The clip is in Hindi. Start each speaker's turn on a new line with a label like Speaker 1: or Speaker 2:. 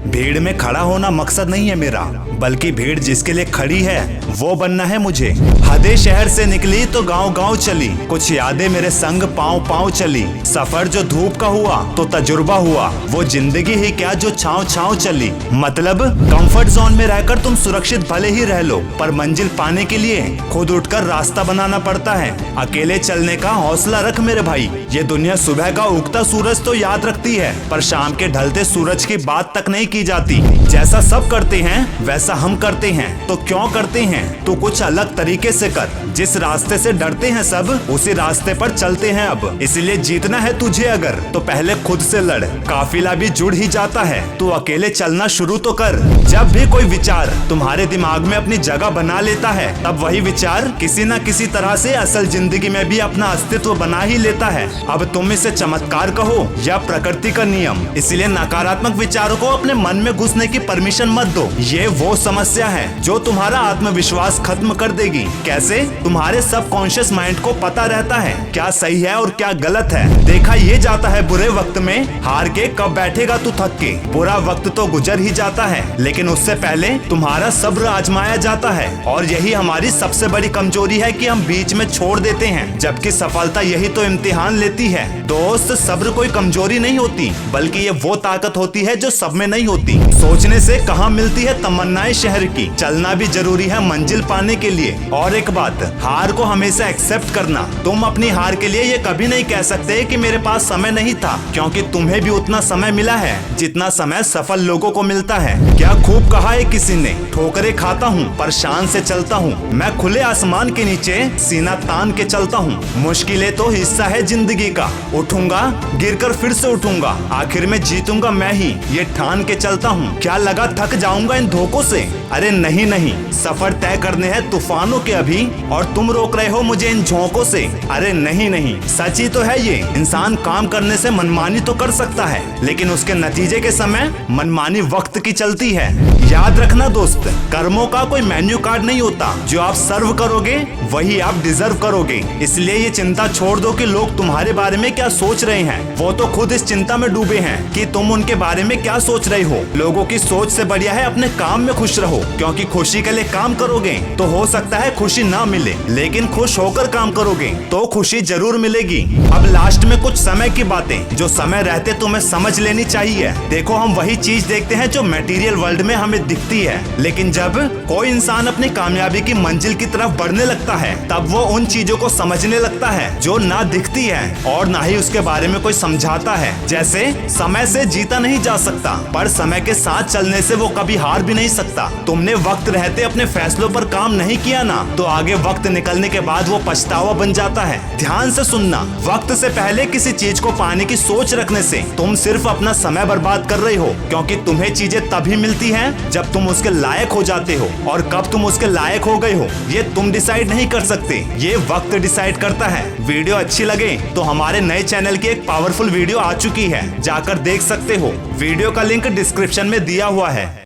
Speaker 1: भीड़ में खड़ा होना मकसद नहीं है मेरा, बल्कि भीड़ जिसके लिए खड़ी है वो बनना है मुझे। हदे शहर से निकली तो गांव गांव चली, कुछ यादें मेरे संग पांव पांव चली। सफर जो धूप का हुआ तो तजुर्बा हुआ, वो जिंदगी ही क्या जो छांव छांव चली। मतलब कंफर्ट जोन में रहकर तुम सुरक्षित भले ही रह लो, पर मंजिल पाने के लिए खुद उठकर रास्ता बनाना पड़ता है। अकेले चलने का हौसला रख मेरे भाई। ये दुनिया सुबह का उगता सूरज तो याद रखती है, पर शाम के ढलते सूरज की बात तक नहीं की जाती। जैसा सब करते हैं वैसा हम करते हैं, तो क्यों करते हैं? तो कुछ अलग तरीके से कर। जिस रास्ते से डरते हैं सब, उसी रास्ते पर चलते हैं अब। इसलिए जीतना है तुझे अगर, तो पहले खुद से लड़। काफिला भी जुड़ ही जाता है, तू अकेले चलना शुरू तो कर। जब भी कोई विचार तुम्हारे दिमाग में अपनी जगह बना लेता है, तब वही विचार किसी न किसी तरह से असल जिंदगी में भी अपना अस्तित्व बना ही लेता है। अब तुम इसे चमत्कार कहो या प्रकृति का नियम, इसलिए नकारात्मक विचारों को अपने मन में घुसने की परमिशन मत दो। ये वो समस्या है जो तुम्हारा आत्मविश्वास खत्म कर देगी। कैसे? तुम्हारे सबकॉन्शियस माइंड को पता रहता है क्या सही है और क्या गलत है। देखा ये जाता है बुरे वक्त में, हार के कब बैठेगा तू थक के। बुरा वक्त तो गुजर ही जाता है, लेकिन उससे पहले तुम्हारा सब्र आजमाया जाता है। और यही हमारी सबसे बड़ी कमजोरी है कि हम बीच में छोड़ देते हैं, जबकि सफलता यही तो इम्तिहान लेती है। दोस्त, सब्र कोई कमजोरी नहीं होती, बल्कि ये वो ताकत होती है जो सब में नहीं होती। सोचने से कहाँ मिलती है तमन्नाएं शहर की, चलना भी जरूरी है मंजिल पाने के लिए। और एक बात, हार को हमेशा एक्सेप्ट करना। तुम अपनी हार के लिए ये कभी नहीं कह सकते कि मेरे पास समय नहीं था, क्योंकि तुम्हें भी उतना समय मिला है जितना समय सफल लोगों को मिलता है। क्या खूब कहा है किसी ने, ठोकरें खाता हूँ पर शान से चलता हूँ। मैं खुले आसमान के नीचे सीना तान के चलता हूँ। मुश्किलें तो हिस्सा है जिंदगी का, उठूंगा गिरकर फिर से उठूंगा, आखिर में जीतूंगा मैं ही, ये ठान के चलता हूँ। क्या लगा थक जाऊंगा इन धोखों से? अरे नहीं नहीं, सफर तय करने हैं तूफानों के अभी, और तुम रोक रहे हो मुझे इन झोंकों से। अरे नहीं नहीं, सच ही तो है ये। इंसान काम करने से मनमानी तो कर सकता है, लेकिन उसके नतीजे के समय मनमानी वक्त की चलती है। याद रखना दोस्त, कर्मों का कोई मेन्यू कार्ड नहीं होता। जो आप सर्व करोगे वही आप डिजर्व करोगे। इसलिए ये चिंता छोड़ दो कि लोग तुम्हारे बारे में क्या सोच रहे हैं। वो तो खुद इस चिंता में डूबे हैं कि तुम उनके बारे में क्या सोच रहे हो। लोगों की सोच से बढ़िया है अपने काम में खुश रहो, क्योंकि खुशी के लिए काम करोगे तो हो सकता है खुशी ना मिले, लेकिन खुश होकर काम करोगे तो खुशी जरूर मिलेगी। अब लास्ट में कुछ समय की बातें जो समय रहते तुम्हें समझ लेनी चाहिए। देखो, हम वही चीज देखते हैं जो मटेरियल वर्ल्ड में हमें दिखती है, लेकिन जब कोई इंसान अपनी कामयाबी की मंजिल की तरफ बढ़ने लगता है, तब वो उन चीजों को समझने लगता है जो ना दिखती है और ना ही उसके बारे में कोई समझाता है। जैसे समय से जीता नहीं जा सकता, पर समय के साथ चलने से वो कभी हार भी नहीं सकता। तुमने वक्त रहते अपने फैसलों पर काम नहीं किया ना, तो आगे वक्त निकलने के बाद वो पछतावा बन जाता है। ध्यान से सुनना, वक्त से पहले किसी चीज को पाने की सोच रखने से तुम सिर्फ अपना समय बर्बाद कर रहे हो, क्योंकि तुम्हें चीजें तभी मिलती हैं जब तुम उसके लायक हो जाते हो, और कब तुम उसके लायक हो गए हो ये तुम डिसाइड नहीं कर सकते, ये वक्त डिसाइड करता है। वीडियो अच्छी लगे तो हमारे नए चैनल की एक पावरफुल वीडियो आ चुकी है, जाकर देख सकते हो। वीडियो का लिंक डिस्क्रिप्शन में दिया हुआ है।